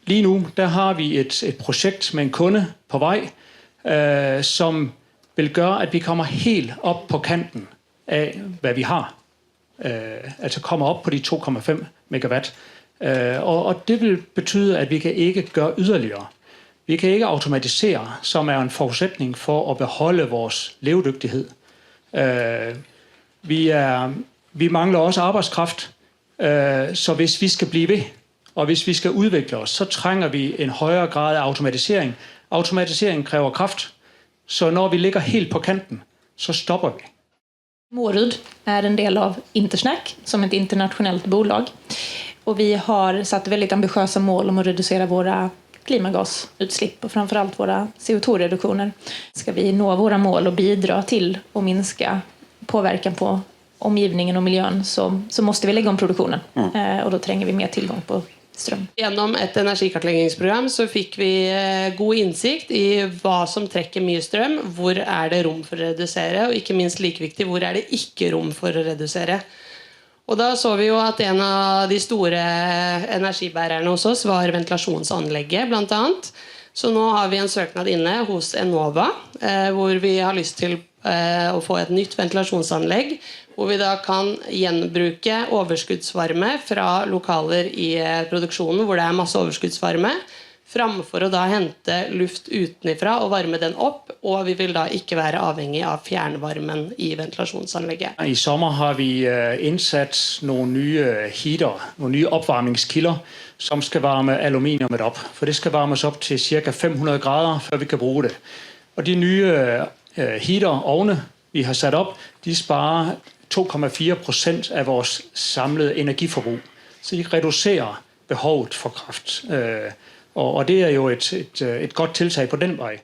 lige nu der har vi et projekt med en kunde på vej, som vil gøre, at vi kommer helt op på kanten af, hvad vi har. Altså kommer op på de 2,5 megawatt. Og det vil betyde, at vi kan ikke gøre yderligere. Vi kan ikke automatisere, som er en forudsætning for at beholde vores levedygtighed. Vi mangler også arbejdskraft, så hvis vi skal blive ved, og hvis vi skal udvikle os, så trænger vi en højere grad af automatisering. Automatisering kræver kraft, så når vi ligger helt på kanten, så stopper vi. Mårud är en del av Intersnack som ett internationellt bolag. Och vi har satt väldigt ambitiösa mål om att reducera våra klimagasutsläpp och framförallt våra CO2-reduktioner. Ska vi nå våra mål och bidra till att minska påverkan på omgivningen och miljön så måste vi lägga om produktionen. Och då tränger vi mer tillgång på strøm. Gjennom et energikartleggingsprogram så fikk vi god innsikt i hva som trekker mye strøm, hvor er det rom for å redusere, og ikke minst like viktig, hvor er det ikke rom for å redusere. Og da så vi jo at en av de store energibærerne hos oss var ventilasjonsanlegget blant annet. Så nå har vi en søknad inne hos Enova, hvor vi har lyst til å få et nytt ventilasjonsanlegg, hvor vi da kan gjenbruke overskuddsvarme fra lokaler i produksjonen, hvor det er masse overskuddsvarme, framfor å da hente luft utenifra og varme den opp, og vi vil da ikke være avhengig av fjernvarmen i ventilasjonsanlegget. I sommer har vi indsat nogle nye heater, nogle nye opvarmningskilder, som skal varme aluminiumet op, for det skal varmes op til ca. 500 grader, før vi kan bruge det. Og de nye heater-ovne, vi har sat op, de sparer 2,4% af vores samlede energiforbrug. Så de reducerer behovet for kraft. Og det er jo et godt tiltag på den vej.